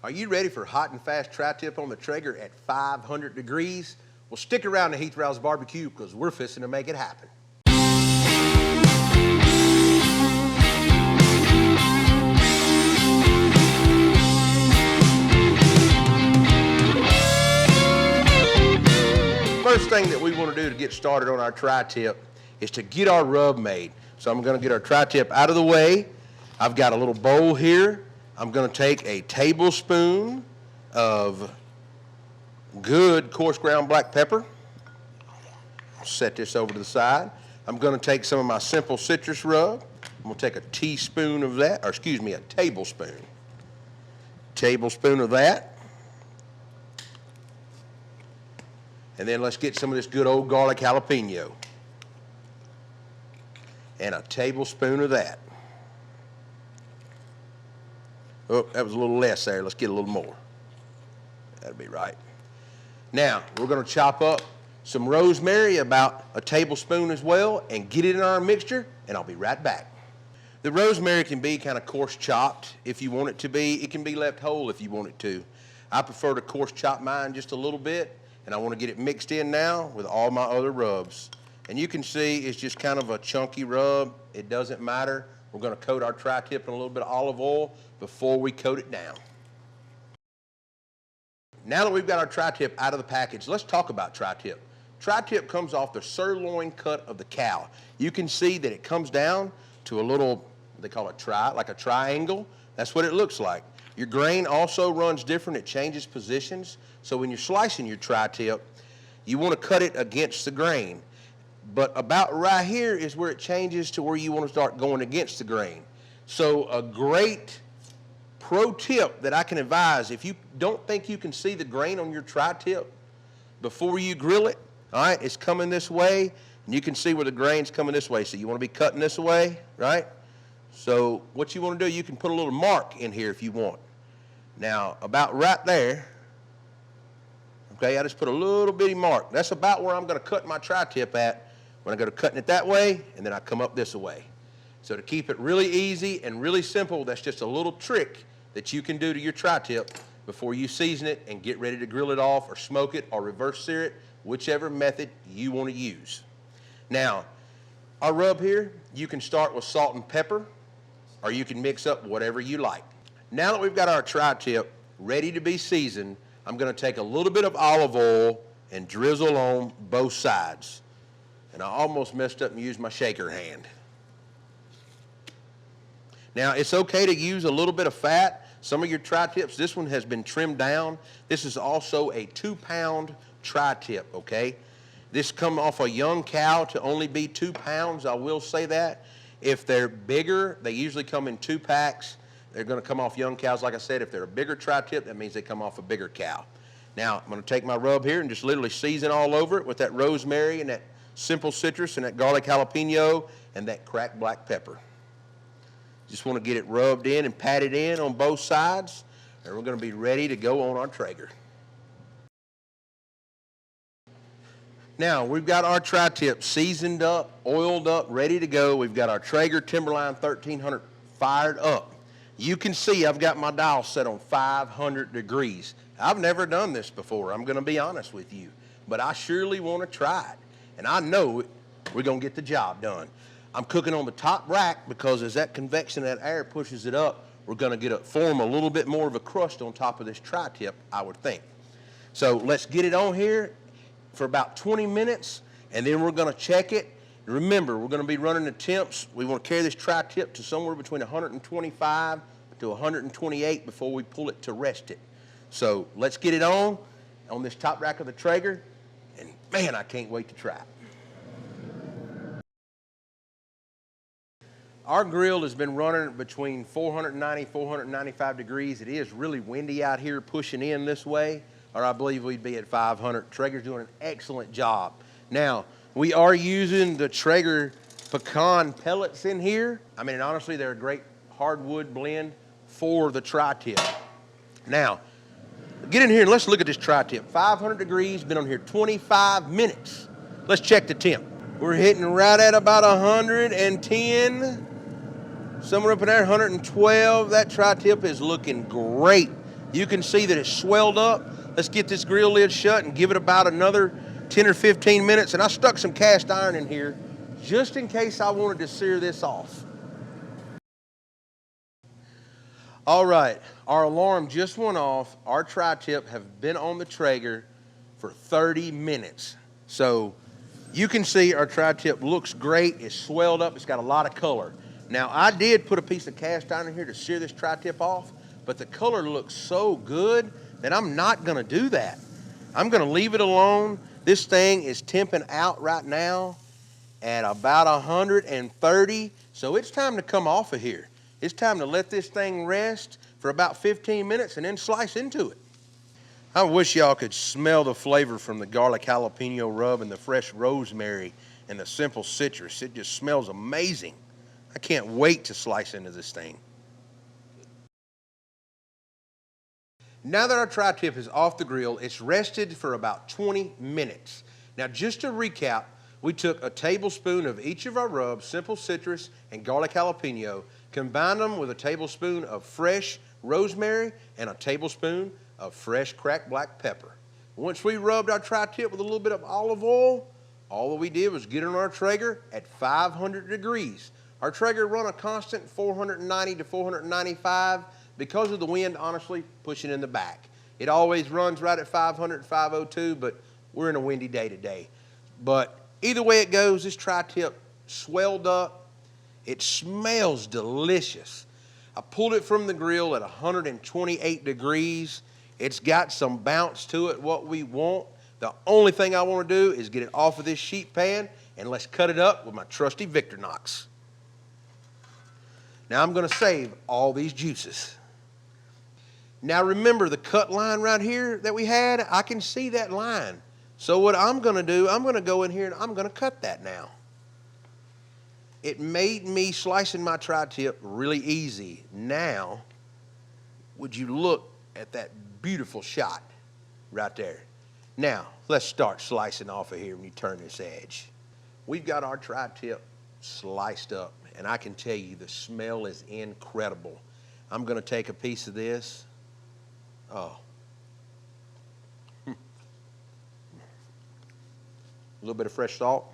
Are you ready for hot and fast tri-tip on the Traeger at 500 degrees? Well, stick around to Heath Riles BBQ because we're fixing to make it happen. First thing that we want to do to get started on our tri-tip is to get our rub made. So I'm going to get our tri-tip out of the way. I've got a little bowl here. I'm going to take a tablespoon of good coarse ground black pepper. I'll set this over to the side. I'm going to take some of my simple citrus rub. I'm going to take a teaspoon of that, or excuse me, a tablespoon. Tablespoon of that. And then let's get some of this good old garlic jalapeno. And a tablespoon of that. Oh, that was a little less there. Let's get a little more. That'll be right. Now, we're going to chop up some rosemary, about a tablespoon as well, and get it in our mixture, and I'll be right back. The rosemary can be kind of coarse chopped if you want it to be. It can be left whole if you want it to. I prefer to coarse chop mine just a little bit, and I want to get it mixed in now with all my other rubs. And you can see it's just kind of a chunky rub. It doesn't matter. We're going to coat our tri-tip in a little bit of olive oil before we coat it down. Now that we've got our tri-tip out of the package, let's talk about tri-tip. Tri-tip comes off the sirloin cut of the cow. You can see that it comes down to a little, they call it like a triangle. That's what it looks like. Your grain also runs different. It changes positions. So when you're slicing your tri-tip, you want to cut it against the grain. But about right here is where it changes to where you want to start going against the grain. So a great pro tip that I can advise, if you don't think you can see the grain on your tri-tip before you grill it, all right, it's coming this way, and you can see where the grain's coming this way. So you want to be cutting this way, right? So what you want to do, you can put a little mark in here if you want. Now, about right there, okay, I just put a little bitty mark. That's about where I'm going to cut my tri-tip at when I go to cutting it that way, and then I come up this way. So to keep it really easy and really simple, that's just a little trick that you can do to your tri-tip before you season it and get ready to grill it off or smoke it or reverse sear it, whichever method you want to use. Now, our rub here, you can start with salt and pepper, or you can mix up whatever you like. Now that we've got our tri-tip ready to be seasoned, I'm going to take a little bit of olive oil and drizzle on both sides. And I almost messed up and used my shaker hand. Now, it's okay to use a little bit of fat. Some of your tri-tips, this one has been trimmed down. This is also a 2-pound tri-tip, okay? This come off a young cow to only be 2 pounds, I will say that. If they're bigger, they usually come in 2 packs. They're going to come off young cows. Like I said, if they're a bigger tri-tip, that means they come off a bigger cow. Now, I'm going to take my rub here and just literally season all over it with that rosemary and that simple citrus and that garlic jalapeno and that cracked black pepper. Just want to get it rubbed in and patted in on both sides, and we're going to be ready to go on our Traeger. Now, we've got our tri-tip seasoned up, oiled up, ready to go. We've got our Traeger Timberline 1300 fired up. You can see I've got my dial set on 500 degrees. I've never done this before, I'm going to be honest with you, but I surely want to try it. And I know we're going to get the job done. I'm cooking on the top rack because as that convection, that air pushes it up, we're going to form a little bit more of a crust on top of this tri-tip, I would think. So let's get it on here for about 20 minutes, and then we're going to check it. Remember, we're going to be running the temps. We want to carry this tri-tip to somewhere between 125 to 128 before we pull it to rest it. So let's get it on this top rack of the Traeger. And man, I can't wait to try it. Our grill has been running between 490, 495 degrees. It is really windy out here pushing in this way, or I believe we'd be at 500. Traeger's doing an excellent job. Now, we are using the Traeger pecan pellets in here. I mean, honestly, they're a great hardwood blend for the tri-tip. Now, get in here and let's look at this tri-tip. 500 degrees, been on here 25 minutes. Let's check the temp. We're hitting right at about 110, somewhere up in there, 112. That tri-tip is looking great. You can see that it's swelled up. Let's get this grill lid shut and give it about another 10 or 15 minutes. And I stuck some cast iron in here just in case I wanted to sear this off. All right, our alarm just went off. Our tri-tip have been on the Traeger for 30 minutes. So you can see our tri-tip looks great. It's swelled up. It's got a lot of color. Now, I did put a piece of cast iron in here to sear this tri-tip off, but the color looks so good that I'm not gonna do that. I'm gonna leave it alone. This thing is temping out right now at about 130, so it's time to come off of here. It's time to let this thing rest for about 15 minutes and then slice into it. I wish y'all could smell the flavor from the garlic jalapeno rub and the fresh rosemary and the simple citrus. It just smells amazing. I can't wait to slice into this thing. Now that our tri-tip is off the grill, it's rested for about 20 minutes. Now, just to recap, we took a tablespoon of each of our rubs, simple citrus and garlic jalapeno, combined them with a tablespoon of fresh rosemary and a tablespoon of fresh cracked black pepper. Once we rubbed our tri-tip with a little bit of olive oil, all that we did was get on our Traeger at 500 degrees. Our Traeger run a constant 490 to 495 because of the wind, honestly, pushing in the back. It always runs right at 500, 502, but we're in a windy day today. But either way it goes, this tri-tip swelled up. It smells delicious. I pulled it from the grill at 128 degrees. It's got some bounce to it, what we want. The only thing I want to do is get it off of this sheet pan, and let's cut it up with my trusty Victorinox. Now I'm going to save all these juices. Now remember the cut line right here that we had? I can see that line. So what I'm going to do, I'm going to go in here and I'm going to cut that now. It made me slicing my tri-tip really easy. Now, would you look at that beautiful shot right there? Now, let's start slicing off of here when you turn this edge. We've got our tri-tip sliced up, and I can tell you the smell is incredible. I'm going to take a piece of this. Oh. A little bit of fresh salt.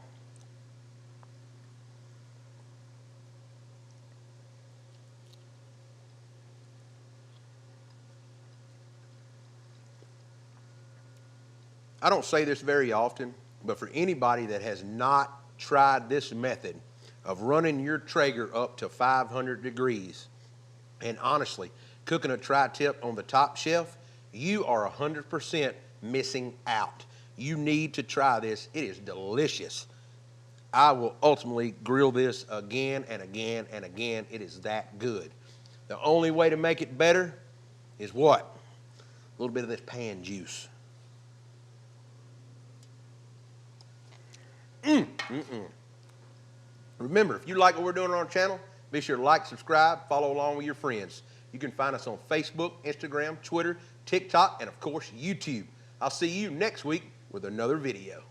I don't say this very often, but for anybody that has not tried this method of running your Traeger up to 500 degrees, and honestly, cooking a tri-tip on the top shelf, you are 100% missing out. You need to try this. It is delicious. I will ultimately grill this again and again and again. It is that good. The only way to make it better is what? A little bit of this pan juice. Remember, if you like what we're doing on our channel, be sure to like, subscribe, follow along with your friends. You can find us on Facebook, Instagram, Twitter, TikTok, and of course, YouTube. I'll see you next week with another video.